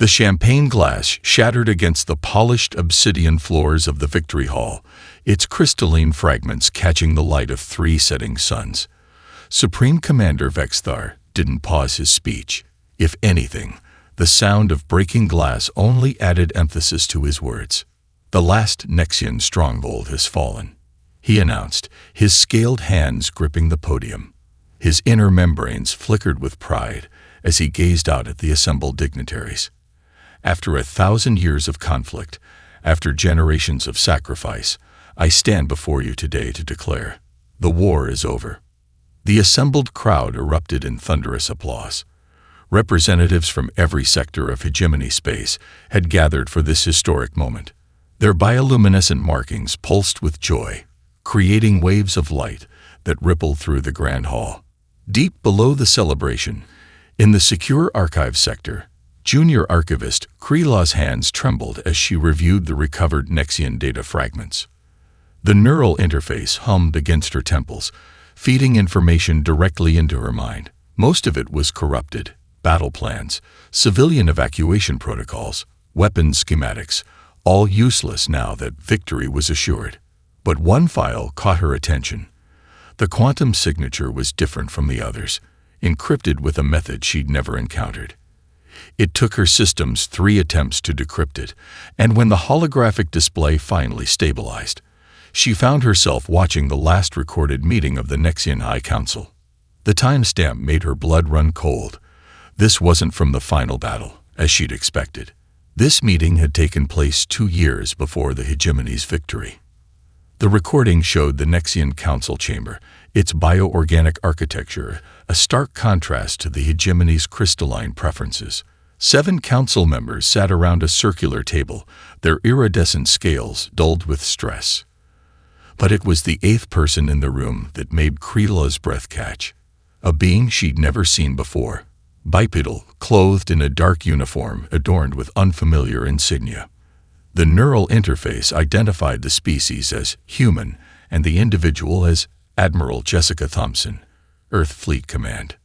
The champagne glass shattered against the polished obsidian floors of the Victory Hall, its crystalline fragments catching the light of 3 setting suns. Supreme Commander Vexthar didn't pause his speech. If anything, the sound of breaking glass only added emphasis to his words. "The last Nexian stronghold has fallen," he announced, his scaled hands gripping the podium. His inner membranes flickered with pride as he gazed out at the assembled dignitaries. "After 1,000 years of conflict, after generations of sacrifice, I stand before you today to declare, the war is over." The assembled crowd erupted in thunderous applause. Representatives from every sector of hegemony space had gathered for this historic moment. Their bioluminescent markings pulsed with joy, creating waves of light that rippled through the grand hall. Deep below the celebration, in the secure archive sector, Junior Archivist Kreelaw's hands trembled as she reviewed the recovered Nexian data fragments. The neural interface hummed against her temples, feeding information directly into her mind. Most of it was corrupted: battle plans, civilian evacuation protocols, weapons schematics, all useless now that victory was assured. But one file caught her attention. The quantum signature was different from the others, encrypted with a method she'd never encountered. It took her systems 3 attempts to decrypt it, and when the holographic display finally stabilized, she found herself watching the last recorded meeting of the Nexian High Council. The timestamp made her blood run cold. This wasn't from the final battle, as she'd expected. This meeting had taken place 2 years before the hegemony's victory. The recording showed the Nexian Council chamber, its bioorganic architecture, a stark contrast to the hegemony's crystalline preferences. 7 council members sat around a circular table, their iridescent scales dulled with stress. But it was the 8th person in the room that made Kreelaw's breath catch. A being she'd never seen before. Bipedal, clothed in a dark uniform adorned with unfamiliar insignia. The neural interface identified the species as human and the individual as Admiral Jessica Thompson, Earth Fleet Command.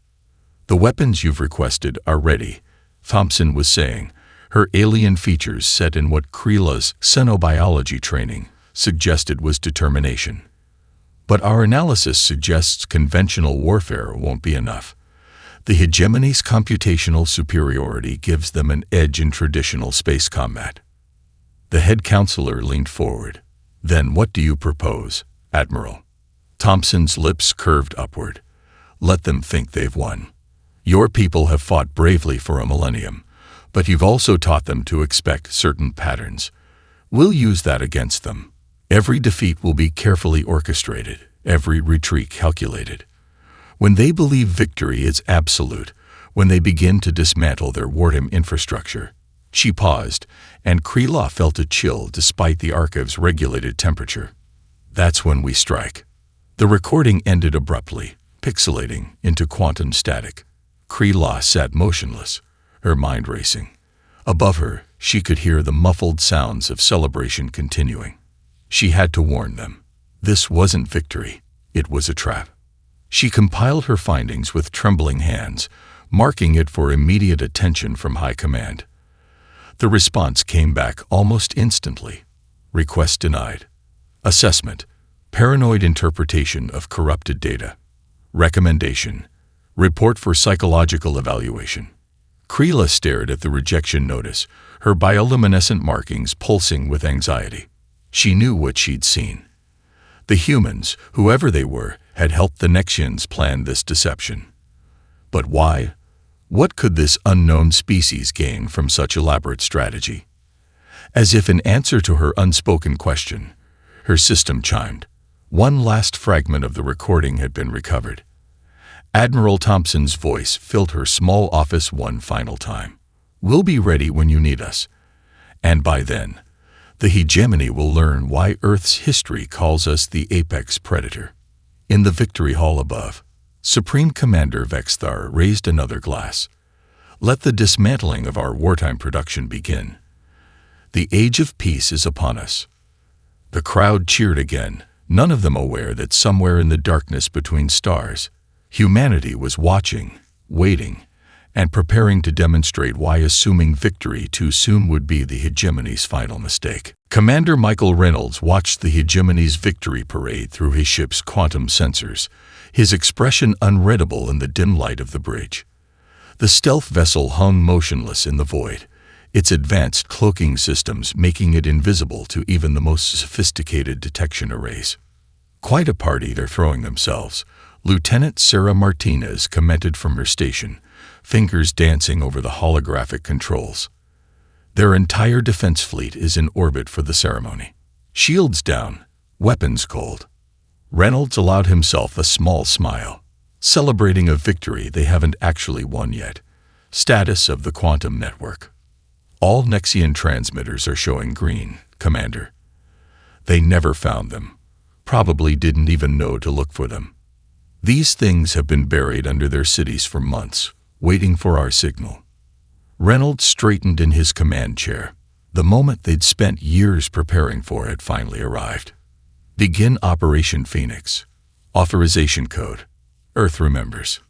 "The weapons you've requested are ready," Thompson was saying, her alien features set in what Kreelaw's xenobiology training suggested was determination. "But our analysis suggests conventional warfare won't be enough. The hegemony's computational superiority gives them an edge in traditional space combat." The head counselor leaned forward. "Then what do you propose, Admiral?" Thompson's lips curved upward. "Let them think they've won. Your people have fought bravely for a millennium, but you've also taught them to expect certain patterns. We'll use that against them. Every defeat will be carefully orchestrated, every retreat calculated. When they believe victory is absolute, when they begin to dismantle their wartime infrastructure." She paused, and Kreelaw felt a chill despite the archive's regulated temperature. "That's when we strike." The recording ended abruptly, pixelating into quantum static. Kreelaw sat motionless, her mind racing. Above her, she could hear the muffled sounds of celebration continuing. She had to warn them. This wasn't victory, it was a trap. She compiled her findings with trembling hands, marking it for immediate attention from High Command. The response came back almost instantly. Request denied. Assessment: paranoid interpretation of corrupted data. Recommendation: report for psychological evaluation. Kreelaw stared at the rejection notice, her bioluminescent markings pulsing with anxiety. She knew what she'd seen. The humans, whoever they were, had helped the Nexians plan this deception. But why? What could this unknown species gain from such elaborate strategy? As if in answer to her unspoken question, her system chimed. One last fragment of the recording had been recovered. Admiral Thompson's voice filled her small office one final time. "We'll be ready when you need us. And by then, the hegemony will learn why Earth's history calls us the apex predator." In the Victory Hall above, Supreme Commander Vexthar raised another glass. "Let the dismantling of our wartime production begin. The age of peace is upon us." The crowd cheered again, none of them aware that somewhere in the darkness between stars, humanity was watching, waiting, and preparing to demonstrate why assuming victory too soon would be the hegemony's final mistake. Commander Michael Reynolds watched the hegemony's victory parade through his ship's quantum sensors, his expression unreadable in the dim light of the bridge. The stealth vessel hung motionless in the void, its advanced cloaking systems making it invisible to even the most sophisticated detection arrays. "Quite a party they're throwing themselves," Lieutenant Sarah Martinez commented from her station, fingers dancing over the holographic controls. Their entire defense fleet is in orbit for the ceremony. Shields down, weapons cold. Reynolds allowed himself a small smile, celebrating a victory they haven't actually won yet. Status of the quantum network. "All Nexian transmitters are showing green, Commander. They never found them. Probably didn't even know to look for them. These things have been buried under their cities for months, waiting for our signal." Reynolds straightened in his command chair. The moment they'd spent years preparing for had finally arrived. "Begin Operation Phoenix. Authorization code. Earth remembers."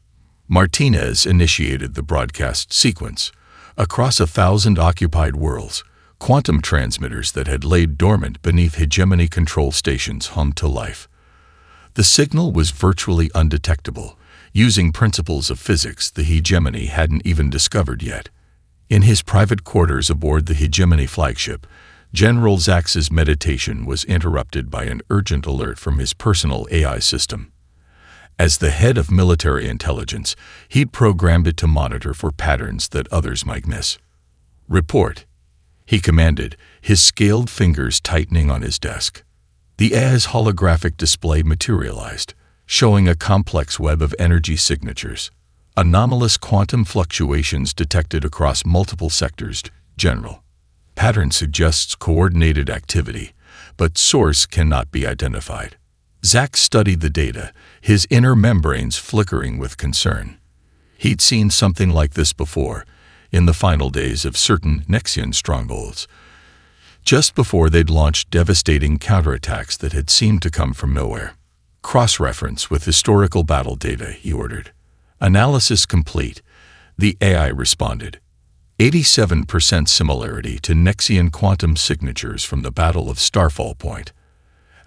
Martinez initiated the broadcast sequence. Across 1,000 occupied worlds, quantum transmitters that had laid dormant beneath hegemony control stations hummed to life. The signal was virtually undetectable, using principles of physics the hegemony hadn't even discovered yet. In his private quarters aboard the hegemony flagship, General Zax's meditation was interrupted by an urgent alert from his personal AI system. As the head of military intelligence, he'd programmed it to monitor for patterns that others might miss. "Report," he commanded, his scaled fingers tightening on his desk. The AI's holographic display materialized, showing a complex web of energy signatures. "Anomalous quantum fluctuations detected across multiple sectors, General. Pattern suggests coordinated activity, but source cannot be identified." Zax studied the data, his inner membranes flickering with concern. He'd seen something like this before, in the final days of certain Nexian strongholds, just before they'd launched devastating counterattacks that had seemed to come from nowhere. "Cross-reference with historical battle data," he ordered. "Analysis complete," the AI responded. 87% similarity to Nexian quantum signatures from the Battle of Starfall Point.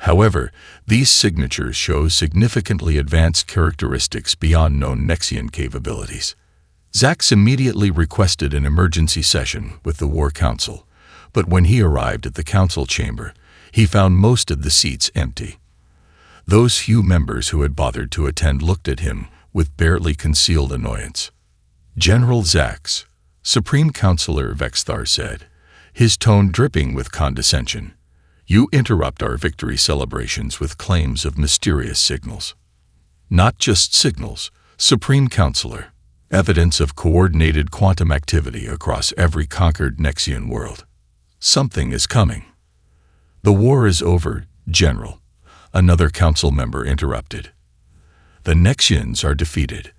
However, these signatures show significantly advanced characteristics beyond known Nexian capabilities. Zax immediately requested an emergency session with the War Council, but when he arrived at the council chamber, he found most of the seats empty. Those few members who had bothered to attend looked at him with barely concealed annoyance. "General Zax," Supreme Counselor Vexthar said, his tone dripping with condescension, "you interrupt our victory celebrations with claims of mysterious signals." "Not just signals, Supreme Counselor. Evidence of coordinated quantum activity across every conquered Nexian world. Something is coming." "The war is over, General," another council member interrupted. "The Nexians are defeated.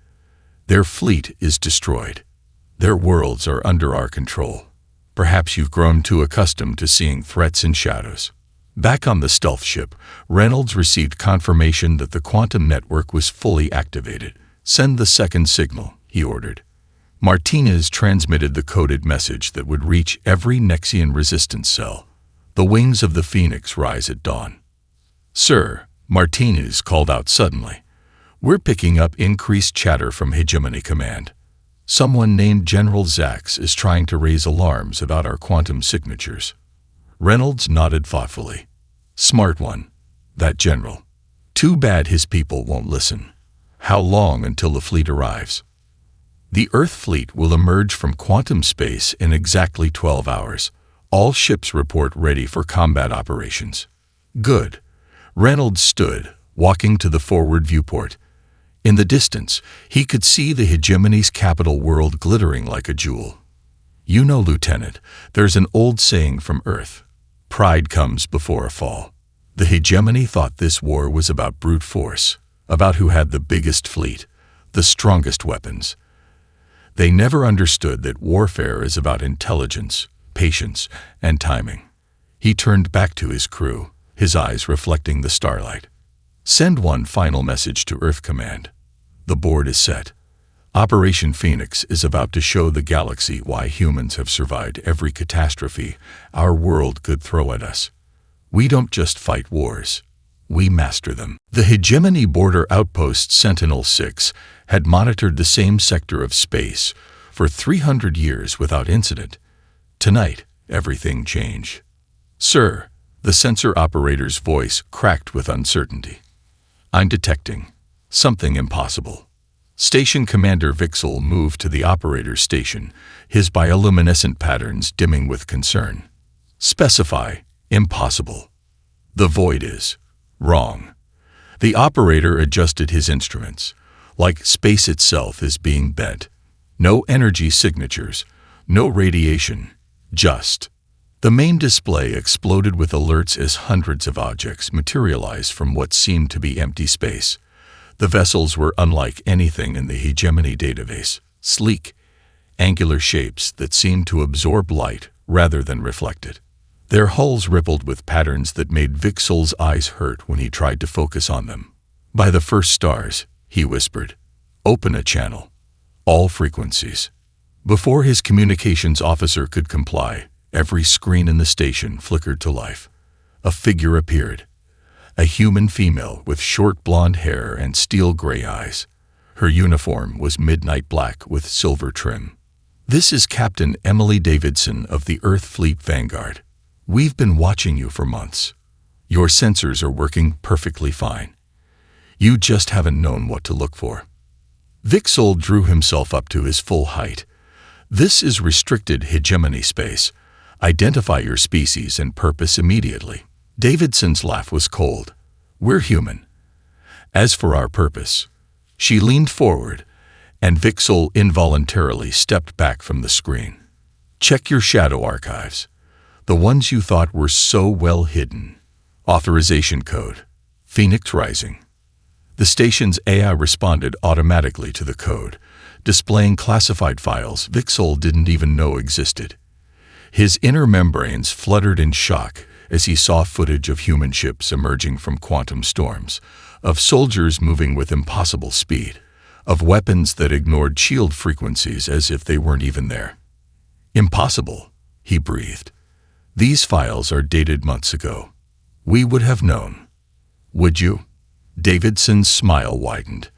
Their fleet is destroyed. Their worlds are under our control. Perhaps you've grown too accustomed to seeing threats in shadows." Back on the stealth ship, Reynolds received confirmation that the quantum network was fully activated. "Send the second signal," he ordered. Martinez transmitted the coded message that would reach every Nexian resistance cell. "The wings of the Phoenix rise at dawn." "Sir," Martinez called out suddenly, "we're picking up increased chatter from Hegemony Command. Someone named General Zax is trying to raise alarms about our quantum signatures." Reynolds nodded thoughtfully. "Smart one, that general. Too bad his people won't listen. How long until the fleet arrives?" "The Earth fleet will emerge from quantum space in exactly 12 hours. All ships report ready for combat operations." "Good." Reynolds stood, walking to the forward viewport. In the distance, he could see the hegemony's capital world glittering like a jewel. "You know, Lieutenant, there's an old saying from Earth. Pride comes before a fall. The hegemony thought this war was about brute force, about who had the biggest fleet, the strongest weapons. They never understood that warfare is about intelligence, patience, and timing." He turned back to his crew, his eyes reflecting the starlight. "Send one final message to Earth Command. The board is set. Operation Phoenix is about to show the galaxy why humans have survived every catastrophe our world could throw at us. We don't just fight wars. We master them. The Hegemony Border Outpost Sentinel-6 had monitored the same sector of space for 300 years without incident. Tonight, everything changed. "Sir," the sensor operator's voice cracked with uncertainty. "I'm detecting something impossible." Station Commander Vixel moved to the operator's station, his bioluminescent patterns dimming with concern. "Specify impossible." "The void is wrong." The operator adjusted his instruments. Like space itself is being bent. No energy signatures, no radiation, just. The main display exploded with alerts as hundreds of objects materialized from what seemed to be empty space. The vessels were unlike anything in the Hegemony database, sleek, angular shapes that seemed to absorb light rather than reflect it. Their hulls rippled with patterns that made Vixel's eyes hurt when he tried to focus on them. "By the first stars," he whispered, "open a channel. All frequencies." Before his communications officer could comply, every screen in the station flickered to life. A figure appeared. A human female with short blonde hair and steel-gray eyes. Her uniform was midnight black with silver trim. "This is Captain Emily Davidson of the Earth Fleet Vanguard. We've been watching you for months. Your sensors are working perfectly fine. You just haven't known what to look for." Vixel drew himself up to his full height. "This is restricted hegemony space. Identify your species and purpose immediately." Davidson's laugh was cold. "We're human. As for our purpose..." She leaned forward, and Vixel involuntarily stepped back from the screen. "Check your shadow archives. The ones you thought were so well hidden. Authorization code: Phoenix Rising." The station's AI responded automatically to the code, displaying classified files Vixel didn't even know existed. His inner membranes fluttered in shock as he saw footage of human ships emerging from quantum storms, of soldiers moving with impossible speed, of weapons that ignored shield frequencies as if they weren't even there. "Impossible," he breathed. "These files are dated months ago. We would have known. Would you?" Davidson's smile widened.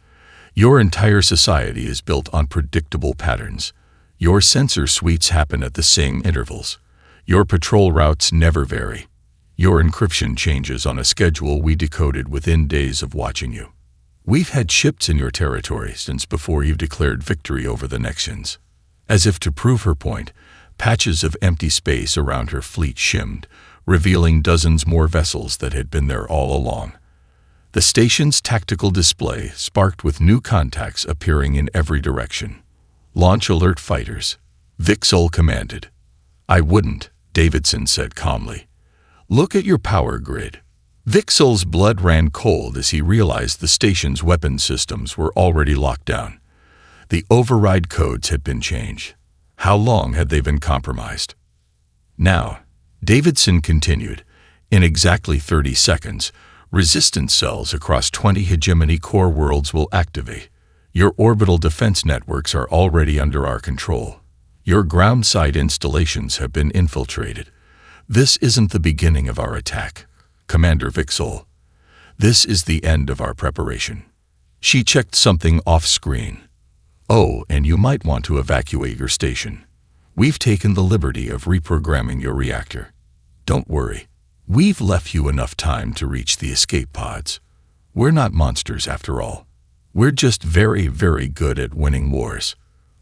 "Your entire society is built on predictable patterns. Your sensor suites happen at the same intervals. Your patrol routes never vary. Your encryption changes on a schedule we decoded within days of watching you. We've had ships in your territory since before you declared victory over the Nexians." As if to prove her point, patches of empty space around her fleet shimmed, revealing dozens more vessels that had been there all along. The station's tactical display sparked with new contacts appearing in every direction. "Launch alert fighters," Vixel commanded. "I wouldn't," Davidson said calmly. "Look at your power grid." Vixel's blood ran cold as he realized the station's weapon systems were already locked down. The override codes had been changed. How long had they been compromised? "Now," Davidson continued, "in exactly 30 seconds, resistance cells across 20 hegemony core worlds will activate. Your orbital defense networks are already under our control. Your ground-side installations have been infiltrated. This isn't the beginning of our attack, Commander Vixel. This is the end of our preparation." She checked something off-screen. "Oh, and you might want to evacuate your station. We've taken the liberty of reprogramming your reactor. Don't worry. We've left you enough time to reach the escape pods. We're not monsters after all. We're just very, very good at winning wars."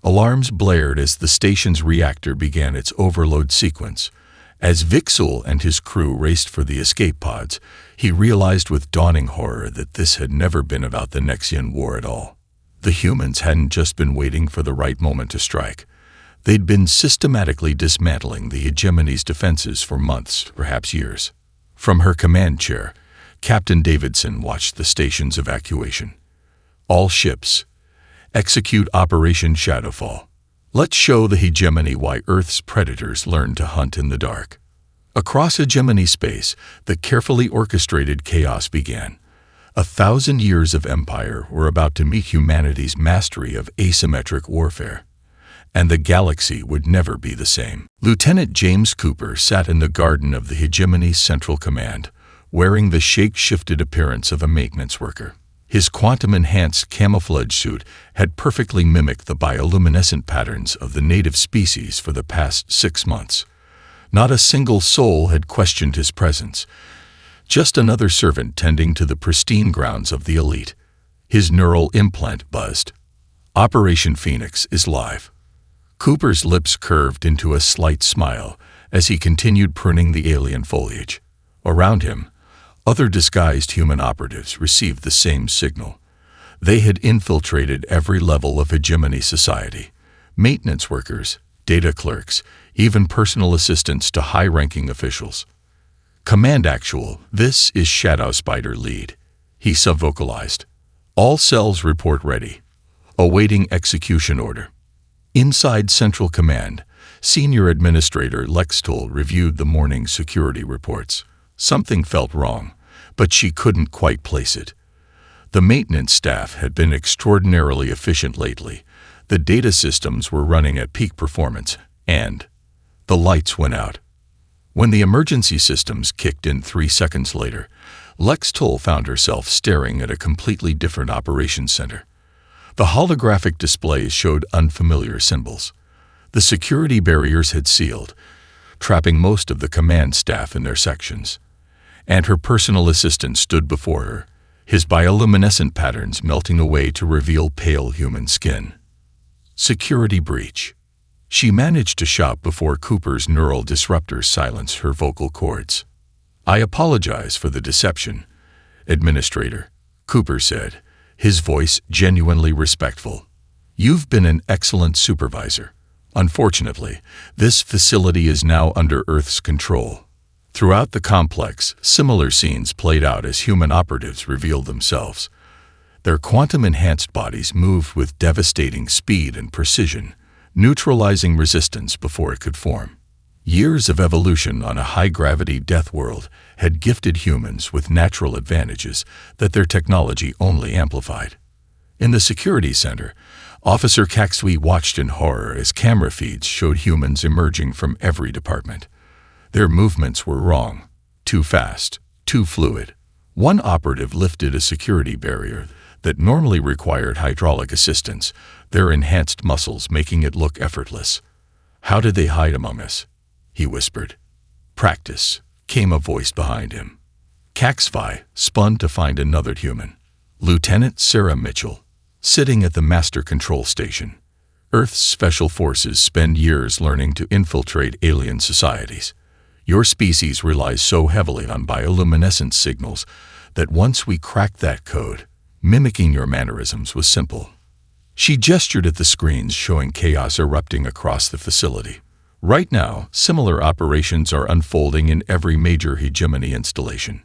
Alarms blared as the station's reactor began its overload sequence. As Vixel and his crew raced for the escape pods, he realized with dawning horror that this had never been about the Nexian War at all. The humans hadn't just been waiting for the right moment to strike. They'd been systematically dismantling the hegemony's defenses for months, perhaps years. From her command chair, Captain Davidson watched the station's evacuation. "All ships, execute Operation Shadowfall. Let's show the hegemony why Earth's predators learn to hunt in the dark." Across hegemony space, the carefully orchestrated chaos began. 1,000 years of empire were about to meet humanity's mastery of asymmetric warfare, and the galaxy would never be the same. Lieutenant James Cooper sat in the garden of the Hegemony's Central Command, wearing the shape-shifted appearance of a maintenance worker. His quantum-enhanced camouflage suit had perfectly mimicked the bioluminescent patterns of the native species for the past 6 months. Not a single soul had questioned his presence, just another servant tending to the pristine grounds of the elite. His neural implant buzzed. Operation Phoenix is live. Cooper's lips curved into a slight smile as he continued pruning the alien foliage. Around him, other disguised human operatives received the same signal. They had infiltrated every level of hegemony society. Maintenance workers, data clerks, even personal assistants to high-ranking officials. "Command Actual, this is Shadow Spider Lead," he subvocalized. "All cells report ready. Awaiting execution order." Inside Central Command, Senior Administrator Lex Tull reviewed the morning's security reports. Something felt wrong, but she couldn't quite place it. The maintenance staff had been extraordinarily efficient lately. The data systems were running at peak performance, and the lights went out. When the emergency systems kicked in 3 seconds later, Lex Tull found herself staring at a completely different operations center. The holographic displays showed unfamiliar symbols. The security barriers had sealed, trapping most of the command staff in their sections. And her personal assistant stood before her, his bioluminescent patterns melting away to reveal pale human skin. Security breach. She managed to shout before Cooper's neural disruptors silenced her vocal cords. "I apologize for the deception, Administrator," Cooper said, his voice genuinely respectful. "You've been an excellent supervisor. Unfortunately, this facility is now under Earth's control." Throughout the complex, similar scenes played out as human operatives revealed themselves. Their quantum-enhanced bodies moved with devastating speed and precision, neutralizing resistance before it could form. Years of evolution on a high-gravity death world had gifted humans with natural advantages that their technology only amplified. In the security center, Officer Caxui watched in horror as camera feeds showed humans emerging from every department. Their movements were wrong, too fast, too fluid. One operative lifted a security barrier that normally required hydraulic assistance, their enhanced muscles making it look effortless. "How did they hide among us?" he whispered. "Practice," came a voice behind him. Caxui spun to find another human, Lieutenant Sarah Mitchell, sitting at the master control station. Earth's special forces spend years learning to infiltrate alien societies. Your species relies so heavily on bioluminescent signals that once we cracked that code, mimicking your mannerisms was simple. She gestured at the screens showing chaos erupting across the facility. Right now, similar operations are unfolding in every major hegemony installation.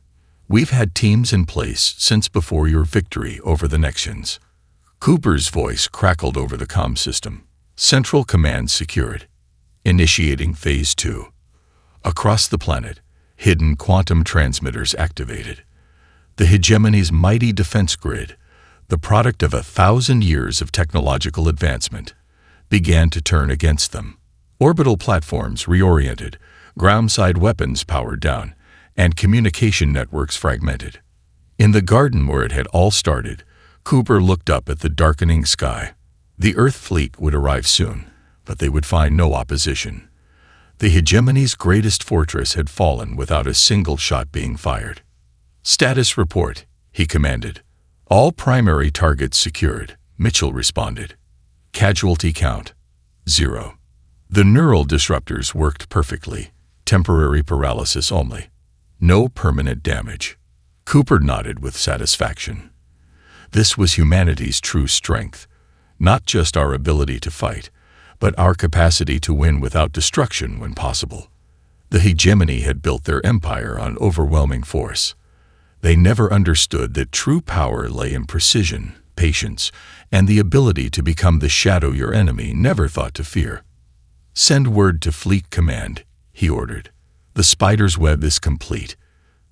We've had teams in place since before your victory over the Nexians. Cooper's voice crackled over the comm system. Central Command secured. Initiating Phase 2. Across the planet, hidden quantum transmitters activated. The hegemony's mighty defense grid, the product of 1,000 years of technological advancement, began to turn against them. Orbital platforms reoriented, ground-side weapons powered down, and communication networks fragmented. In the garden where it had all started, Cooper looked up at the darkening sky. The Earth fleet would arrive soon, but they would find no opposition. The hegemony's greatest fortress had fallen without a single shot being fired. "Status report," he commanded. "All primary targets secured," Mitchell responded. "Casualty count, 0. The neural disruptors worked perfectly, temporary paralysis only. No permanent damage." Cooper nodded with satisfaction. This was humanity's true strength, not just our ability to fight, but our capacity to win without destruction when possible. The hegemony had built their empire on overwhelming force. They never understood that true power lay in precision, patience, and the ability to become the shadow your enemy never thought to fear. "Send word to Fleet Command," he ordered. "The spider's web is complete.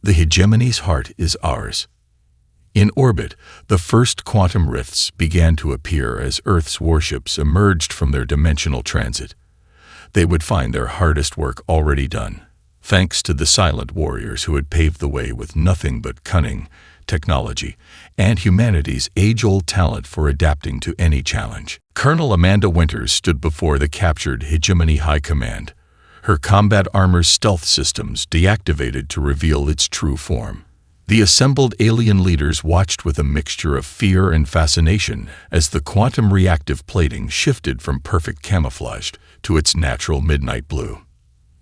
The hegemony's heart is ours." In orbit, the first quantum rifts began to appear as Earth's warships emerged from their dimensional transit. They would find their hardest work already done, thanks to the silent warriors who had paved the way with nothing but cunning, technology, and humanity's age-old talent for adapting to any challenge. Colonel Amanda Winters stood before the captured Hegemony High Command, her combat armor's stealth systems deactivated to reveal its true form. The assembled alien leaders watched with a mixture of fear and fascination as the quantum reactive plating shifted from perfect camouflage to its natural midnight blue.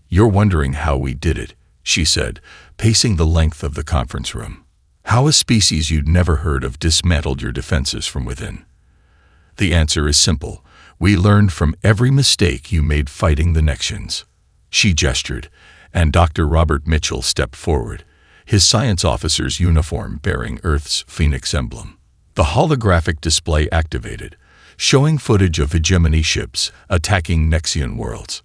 "You're wondering how we did it," she said, pacing the length of the conference room. "How a species you'd never heard of dismantled your defenses from within. The answer is simple. We learned from every mistake you made fighting the Nexians." She gestured, and Dr. Robert Mitchell stepped forward, his science officer's uniform bearing Earth's Phoenix emblem. The holographic display activated, showing footage of Hegemony ships attacking Nexian worlds.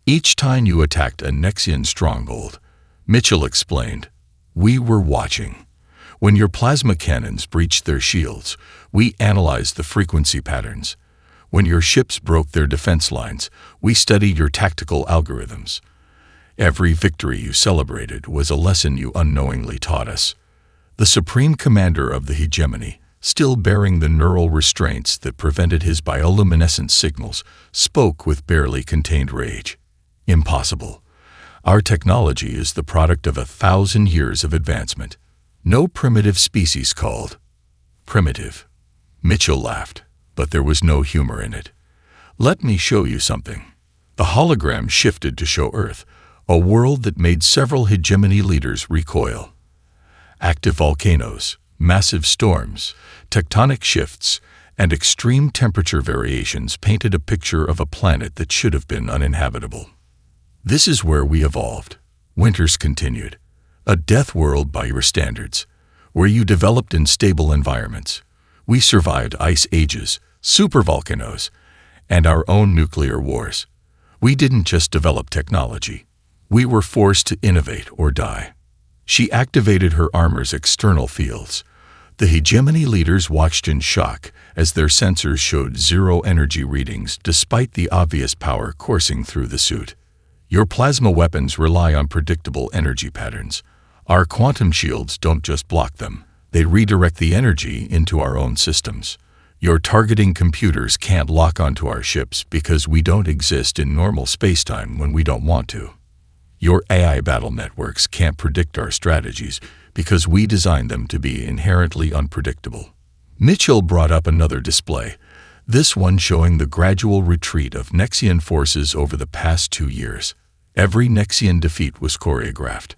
"Each time you attacked a Nexian stronghold," Mitchell explained, "we were watching. When your plasma cannons breached their shields, we analyzed the frequency patterns. When your ships broke their defense lines, we studied your tactical algorithms. Every victory you celebrated was a lesson you unknowingly taught us." The Supreme Commander of the Hegemony, still bearing the neural restraints that prevented his bioluminescent signals, spoke with barely contained rage. "Impossible. Our technology is the product of 1,000 years of advancement. No primitive species called primitive." Mitchell laughed, but there was no humor in it. "Let me show you something." The hologram shifted to show Earth, a world that made several Hegemony leaders recoil. Active volcanoes, massive storms, tectonic shifts, and extreme temperature variations painted a picture of a planet that should have been uninhabitable. "This is where we evolved," Winters continued. "A death world by your standards, where you developed in stable environments. We survived ice ages, supervolcanoes, and our own nuclear wars. We didn't just develop technology. We were forced to innovate or die." She activated her armor's external fields. The Hegemony leaders watched in shock as their sensors showed zero energy readings despite the obvious power coursing through the suit. "Your plasma weapons rely on predictable energy patterns. Our quantum shields don't just block them. They redirect the energy into our own systems. Your targeting computers can't lock onto our ships because we don't exist in normal spacetime when we don't want to. Your AI battle networks can't predict our strategies because we designed them to be inherently unpredictable." Mitchell brought up another display, this one showing the gradual retreat of Nexian forces over the past 2 years. Every Nexian defeat was choreographed.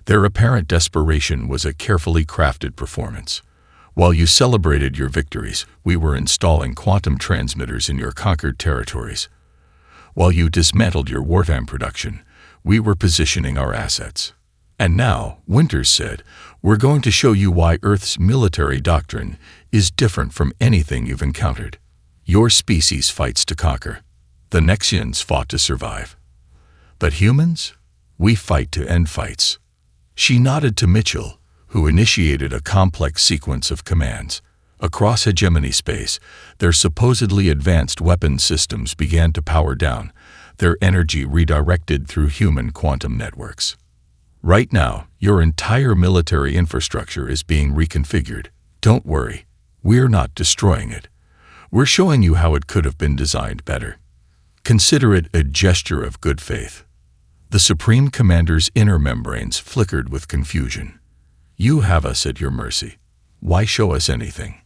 Their apparent desperation was a carefully crafted performance. While you celebrated your victories, we were installing quantum transmitters in your conquered territories. While you dismantled your wartime production, we were positioning our assets. "And now," Winters said, "we're going to show you why Earth's military doctrine is different from anything you've encountered. Your species fights to conquer. The Nexians fought to survive. But humans? We fight to end fights." She nodded to Mitchell, who initiated a complex sequence of commands. Across Hegemony space, their supposedly advanced weapon systems began to power down, their energy redirected through human quantum networks. "Right now, your entire military infrastructure is being reconfigured. Don't worry, we're not destroying it. We're showing you how it could have been designed better. Consider it a gesture of good faith." The Supreme Commander's inner membranes flickered with confusion. "You have us at your mercy. Why show us anything?"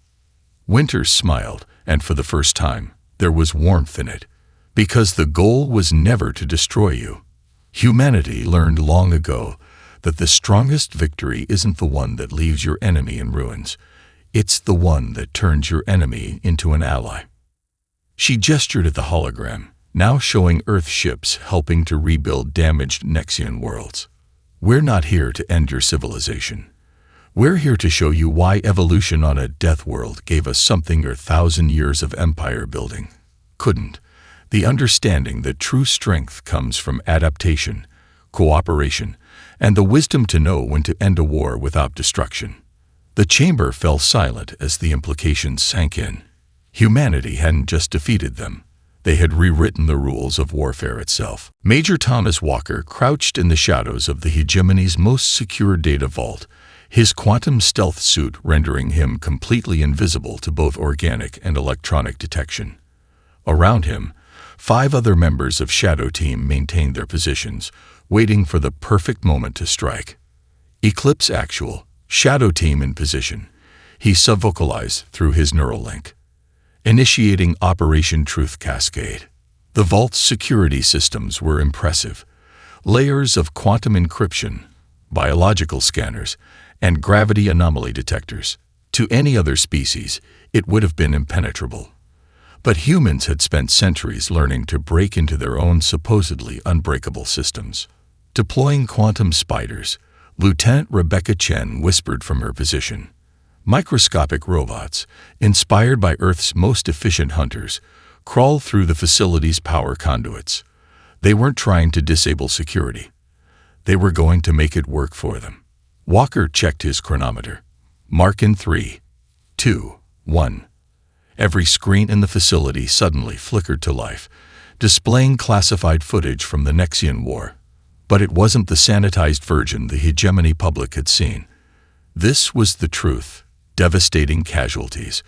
Winters smiled, and for the first time, there was warmth in it. "Because the goal was never to destroy you. Humanity learned long ago that the strongest victory isn't the one that leaves your enemy in ruins. It's the one that turns your enemy into an ally." She gestured at the hologram, now showing Earth ships helping to rebuild damaged Nexian worlds. "We're not here to end your civilization. We're here to show you why evolution on a death world gave us something your 1,000 years of empire building couldn't. The understanding that true strength comes from adaptation, cooperation, and the wisdom to know when to end a war without destruction. The chamber fell silent as the implications sank in. Humanity hadn't just defeated them. They had rewritten the rules of warfare itself. Major Thomas Walker crouched in the shadows of the hegemony's most secure data vault, his quantum stealth suit rendering him completely invisible to both organic and electronic detection. Around him, 5 other members of Shadow Team maintained their positions, waiting for the perfect moment to strike. Eclipse Actual, Shadow Team in position, he subvocalized through his neural link. Initiating Operation Truth Cascade. The vault's security systems were impressive. Layers of quantum encryption, biological scanners, and gravity anomaly detectors. To any other species, it would have been impenetrable. But humans had spent centuries learning to break into their own supposedly unbreakable systems. Deploying quantum spiders, Lieutenant Rebecca Chen whispered from her position. Microscopic robots, inspired by Earth's most efficient hunters, crawled through the facility's power conduits. They weren't trying to disable security. They were going to make it work for them. Walker checked his chronometer. Mark in 3, 2, 1. Every screen in the facility suddenly flickered to life, displaying classified footage from the Nexian War. But it wasn't the sanitized version the hegemony public had seen. This was the truth. Devastating casualties,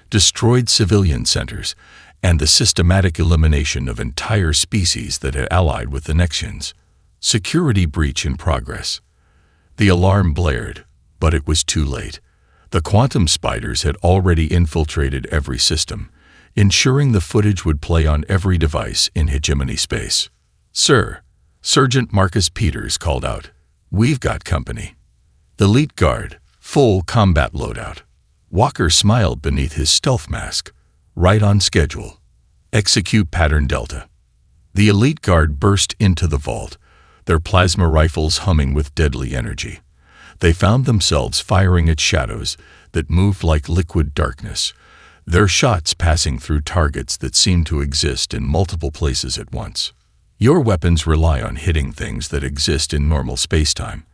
destroyed civilian centers, and the systematic elimination of entire species that had allied with the Nexians. Security breach in progress. The alarm blared, but it was too late. The quantum spiders had already infiltrated every system, ensuring the footage would play on every device in hegemony space. "Sir," Sergeant Marcus Peters called out, "we've got company." Elite Guard, full combat loadout. Walker smiled beneath his stealth mask. Right on schedule. Execute Pattern Delta. The Elite Guard burst into the vault, their plasma rifles humming with deadly energy. They found themselves firing at shadows that moved like liquid darkness, their shots passing through targets that seemed to exist in multiple places at once. "Your weapons rely on hitting things that exist in normal spacetime,"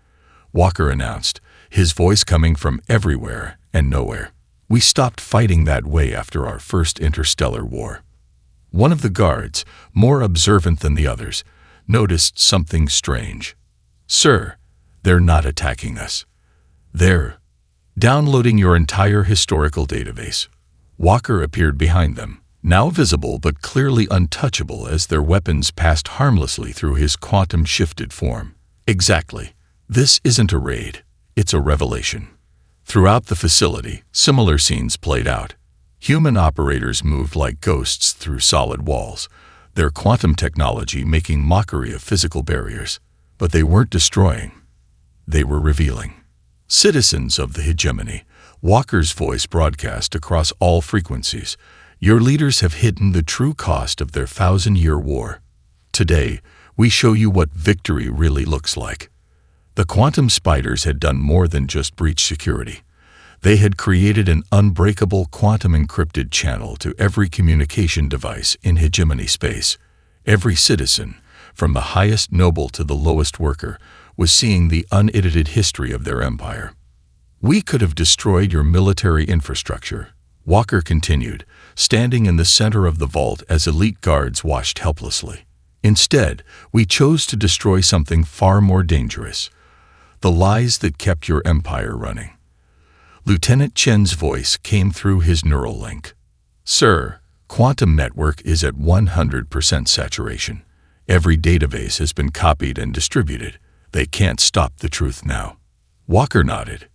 Walker announced, his voice coming from everywhere and nowhere. "We stopped fighting that way after our first interstellar war." One of the guards, more observant than the others, noticed something strange. "Sir, they're not attacking us. They're downloading your entire historical database." Walker appeared behind them, now visible but clearly untouchable as their weapons passed harmlessly through his quantum-shifted form. "Exactly. This isn't a raid. It's a revelation." Throughout the facility, similar scenes played out. Human operators moved like ghosts through solid walls, their quantum technology making mockery of physical barriers. But they weren't destroying. They were revealing. "Citizens of the hegemony," Walker's voice broadcast across all frequencies, "your leaders have hidden the true cost of their 1,000-year war. Today, we show you what victory really looks like." The quantum spiders had done more than just breach security. They had created an unbreakable quantum-encrypted channel to every communication device in hegemony space. Every citizen, from the highest noble to the lowest worker, was seeing the unedited history of their empire. "We could have destroyed your military infrastructure," Walker continued, standing in the center of the vault as elite guards watched helplessly. "Instead, we chose to destroy something far more dangerous. The lies that kept your empire running." Lieutenant Chen's voice came through his neural link. "Sir, quantum network is at 100% saturation. Every database has been copied and distributed. They can't stop the truth now." Walker nodded.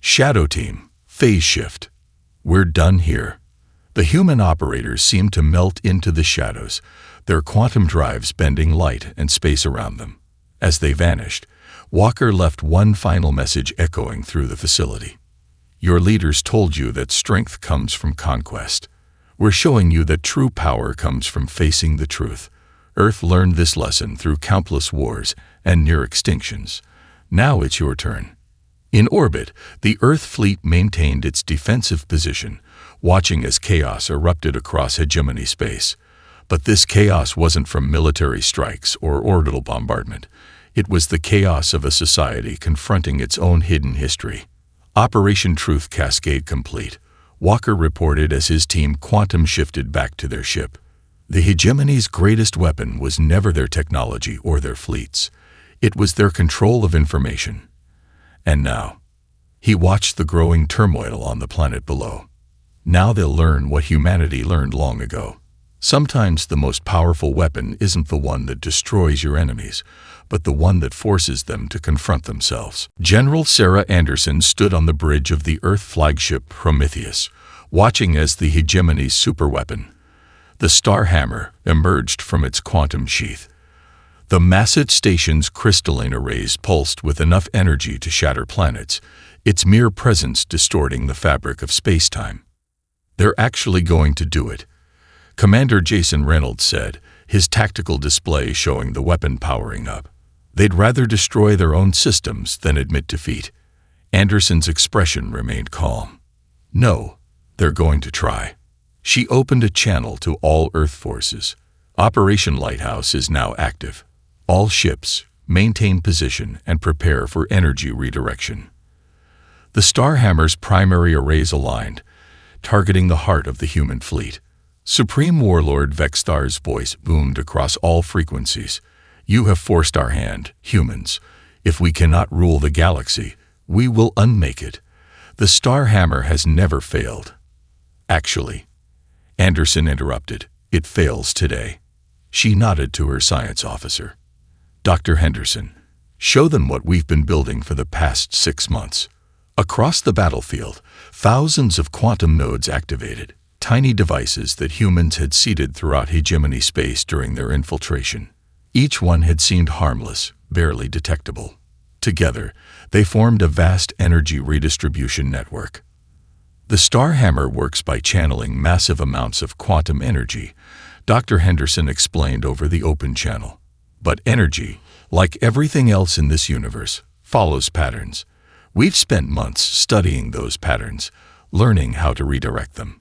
"Shadow Team, phase shift. We're done here." The human operators seemed to melt into the shadows, their quantum drives bending light and space around them. As they vanished, Walker left one final message echoing through the facility. "Your leaders told you that strength comes from conquest. We're showing you that true power comes from facing the truth. Earth learned this lesson through countless wars and near extinctions. Now it's your turn." In orbit, the Earth fleet maintained its defensive position, watching as chaos erupted across hegemony space. But this chaos wasn't from military strikes or orbital bombardment. It was the chaos of a society confronting its own hidden history. Operation Truth Cascade complete, Walker reported as his team quantum shifted back to their ship. The hegemony's greatest weapon was never their technology or their fleets. It was their control of information. And now, he watched the growing turmoil on the planet below. Now they'll learn what humanity learned long ago. Sometimes the most powerful weapon isn't the one that destroys your enemies, but the one that forces them to confront themselves. General Sarah Anderson stood on the bridge of the Earth flagship Prometheus, watching as the hegemony's superweapon, the Starhammer, emerged from its quantum sheath. The massive station's crystalline arrays pulsed with enough energy to shatter planets, its mere presence distorting the fabric of space-time. "They're actually going to do it," Commander Jason Reynolds said, his tactical display showing the weapon powering up. "They'd rather destroy their own systems than admit defeat." Anderson's expression remained calm. "No, they're going to try." She opened a channel to all Earth forces. Operation Lighthouse is now active. All ships, maintain position and prepare for energy redirection. The Starhammer's primary arrays aligned, targeting the heart of the human fleet. Supreme Warlord Vexthar's voice boomed across all frequencies. "You have forced our hand, humans. If we cannot rule the galaxy, we will unmake it. The Starhammer has never failed." "Actually," Anderson interrupted, "it fails today." She nodded to her science officer. "Dr. Henderson, show them what we've been building for the past 6 months." Across the battlefield, thousands of quantum nodes activated, tiny devices that humans had seeded throughout hegemony space during their infiltration. Each one had seemed harmless, barely detectable. Together, they formed a vast energy redistribution network. The Starhammer works by channeling massive amounts of quantum energy, Dr. Henderson explained over the open channel. But energy, like everything else in this universe, follows patterns. We've spent months studying those patterns, learning how to redirect them.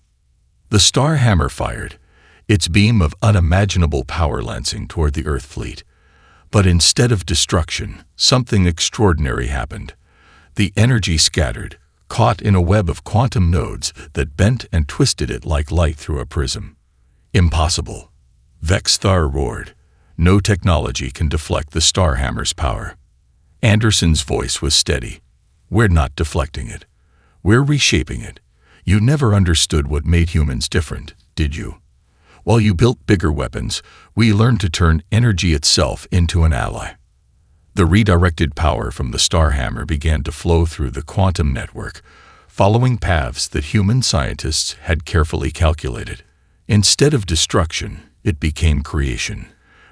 The Starhammer fired, its beam of unimaginable power lancing toward the Earth fleet. But instead of destruction, something extraordinary happened. The energy scattered, caught in a web of quantum nodes that bent and twisted it like light through a prism. "Impossible," Vexthar roared. "No technology can deflect the Starhammer's power." Anderson's voice was steady. "We're not deflecting it. We're reshaping it. You never understood what made humans different, did you? While you built bigger weapons, we learned to turn energy itself into an ally." The redirected power from the Starhammer began to flow through the quantum network, following paths that human scientists had carefully calculated. Instead of destruction, it became creation,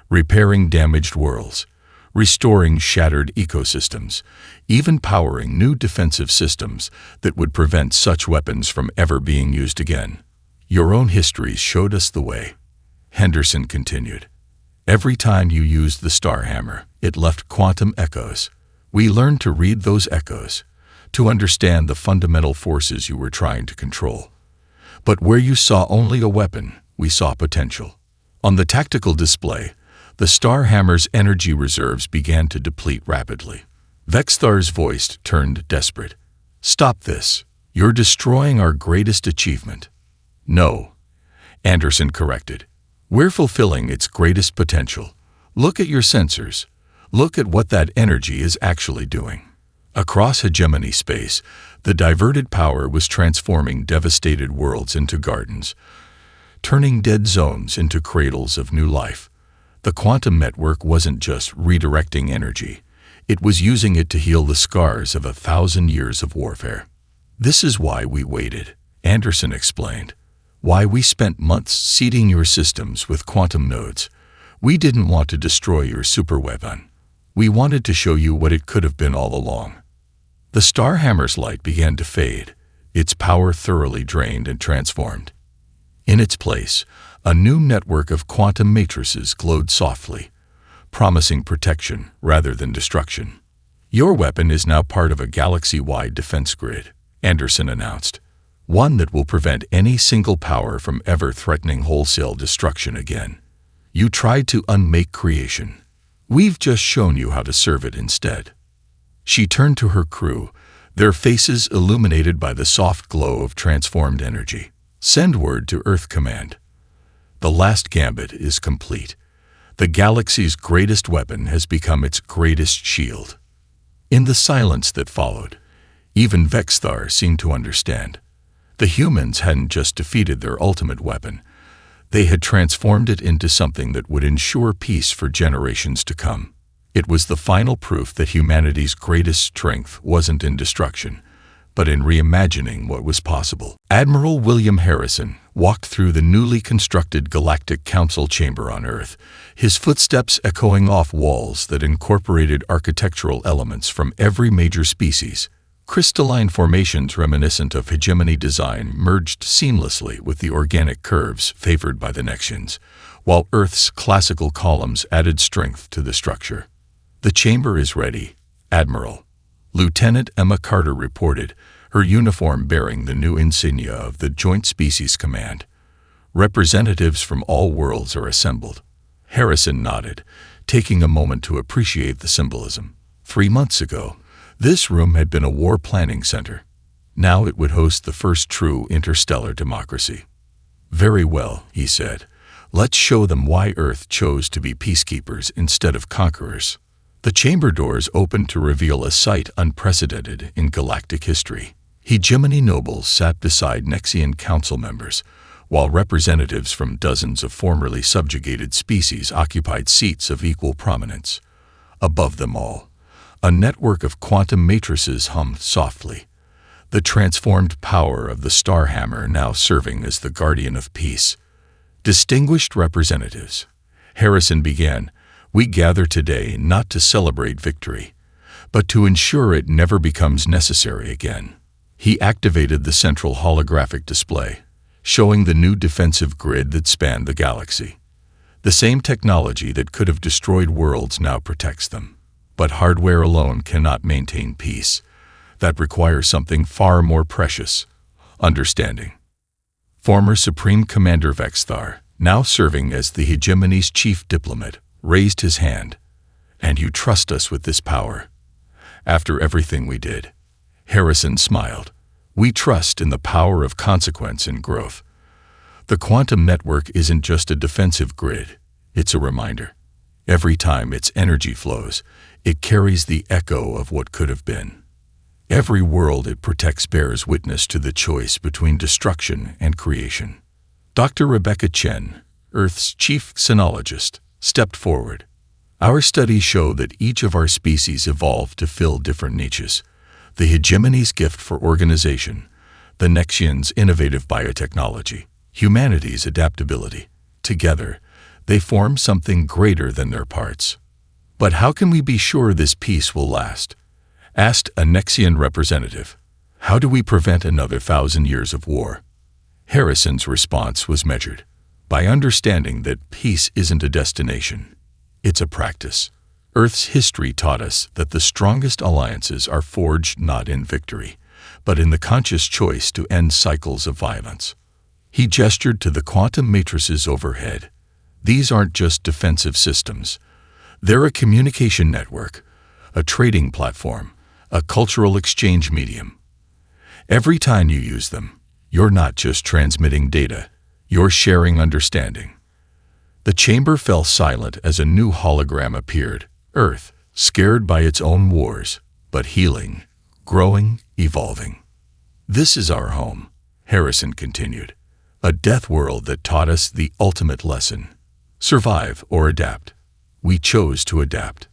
repairing damaged worlds, restoring shattered ecosystems, even powering new defensive systems that would prevent such weapons from ever being used again. "Your own histories showed us the way," Henderson continued. "Every time you used the Starhammer, it left quantum echoes. We learned to read those echoes, to understand the fundamental forces you were trying to control. But where you saw only a weapon, we saw potential." On the tactical display, the Starhammer's energy reserves began to deplete rapidly. Vexthar's voice turned desperate. "Stop this. You're destroying our greatest achievement." "No," Anderson corrected. "We're fulfilling its greatest potential. Look at your sensors. Look at what that energy is actually doing." Across hegemony space, the diverted power was transforming devastated worlds into gardens, turning dead zones into cradles of new life. The quantum network wasn't just redirecting energy. It was using it to heal the scars of 1,000 years of warfare. "This is why we waited," Anderson explained. "Why we spent months seeding your systems with quantum nodes. We didn't want to destroy your superweapon. We wanted to show you what it could have been all along." The Starhammer's light began to fade, its power thoroughly drained and transformed. In its place, a new network of quantum matrices glowed softly, promising protection rather than destruction. "Your weapon is now part of a galaxy-wide defense grid," Anderson announced. "One that will prevent any single power from ever threatening wholesale destruction again. You tried to unmake creation. We've just shown you how to serve it instead." She turned to her crew, their faces illuminated by the soft glow of transformed energy. Send word to Earth Command. The last gambit is complete. The galaxy's greatest weapon has become its greatest shield. In the silence that followed, even Vexthar seemed to understand. The humans hadn't just defeated their ultimate weapon. They had transformed it into something that would ensure peace for generations to come. It was the final proof that humanity's greatest strength wasn't in destruction, but in reimagining what was possible. Admiral William Harrison walked through the newly constructed Galactic Council chamber on Earth, his footsteps echoing off walls that incorporated architectural elements from every major species. Crystalline formations reminiscent of hegemony design merged seamlessly with the organic curves favored by the Nexians, while Earth's classical columns added strength to the structure. "The chamber is ready, Admiral," Lieutenant Emma Carter reported, her uniform bearing the new insignia of the Joint Species Command. "Representatives from all worlds are assembled." Harrison nodded, taking a moment to appreciate the symbolism. 3 months ago, this room had been a war planning center. Now it would host the first true interstellar democracy. "Very well," he said. "Let's show them why Earth chose to be peacekeepers instead of conquerors." The chamber doors opened to reveal a sight unprecedented in galactic history. Hegemony nobles sat beside Nexian council members, while representatives from dozens of formerly subjugated species occupied seats of equal prominence. Above them all, a network of quantum matrices hummed softly, the transformed power of the Starhammer now serving as the guardian of peace. "Distinguished representatives," Harrison began, "we gather today not to celebrate victory, but to ensure it never becomes necessary again." He activated the central holographic display, showing the new defensive grid that spanned the galaxy. The same technology that could have destroyed worlds now protects them. But hardware alone cannot maintain peace. That requires something far more precious: understanding. Former Supreme Commander Vexthar, now serving as the hegemony's chief diplomat, raised his hand. "And you trust us with this power?" "After everything we did," Harrison smiled. "We trust in the power of consequence and growth. The quantum network isn't just a defensive grid, it's a reminder. Every time its energy flows, it carries the echo of what could have been. Every world it protects bears witness to the choice between destruction and creation." Dr. Rebecca Chen, Earth's chief xenologist, stepped forward. "Our studies show that each of our species evolved to fill different niches. The hegemony's gift for organization, the Nexians' innovative biotechnology, humanity's adaptability. Together, they form something greater than their parts." "But how can we be sure this peace will last?" asked a Nexian representative. "How do we prevent another 1,000 years of war?" Harrison's response was measured. "By understanding that peace isn't a destination, it's a practice. Earth's history taught us that the strongest alliances are forged not in victory, but in the conscious choice to end cycles of violence." He gestured to the quantum matrices overhead. "These aren't just defensive systems. They're a communication network, a trading platform, a cultural exchange medium. Every time you use them, you're not just transmitting data, you're sharing understanding." The chamber fell silent as a new hologram appeared. Earth, scared by its own wars, but healing, growing, evolving. "This is our home," Harrison continued. "A death world that taught us the ultimate lesson: survive or adapt. We chose to adapt.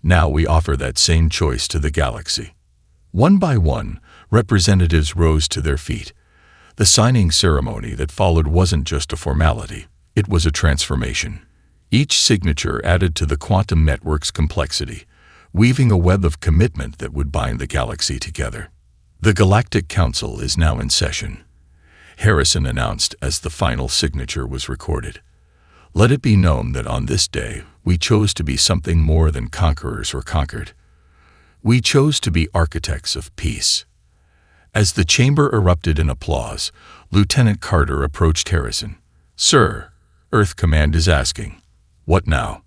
Now we offer that same choice to the galaxy." One by one, representatives rose to their feet. The signing ceremony that followed wasn't just a formality, it was a transformation. Each signature added to the quantum network's complexity, weaving a web of commitment that would bind the galaxy together. "The Galactic Council is now in session," Harrison announced as the final signature was recorded. "Let it be known that on this day, we chose to be something more than conquerors or conquered. We chose to be architects of peace." As the chamber erupted in applause, Lieutenant Carter approached Harrison. "Sir, Earth Command is asking, what now?"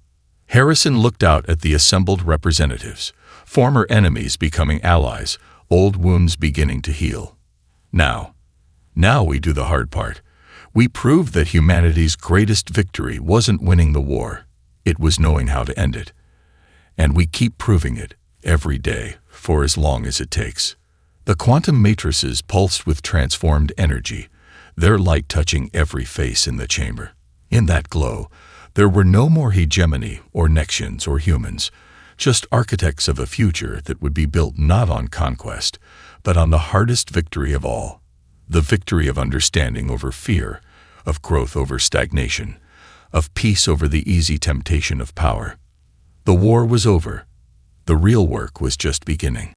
Harrison looked out at the assembled representatives, former enemies becoming allies, old wounds beginning to heal. Now we do the hard part. We proved that humanity's greatest victory wasn't winning the war. It was knowing how to end it. And we keep proving it, every day, for as long as it takes. The quantum matrices pulsed with transformed energy, their light touching every face in the chamber. In that glow, there were no more hegemony or Nexians or humans, just architects of a future that would be built not on conquest, but on the hardest victory of all, the victory of understanding over fear, of growth over stagnation, of peace over the easy temptation of power. The war was over. The real work was just beginning.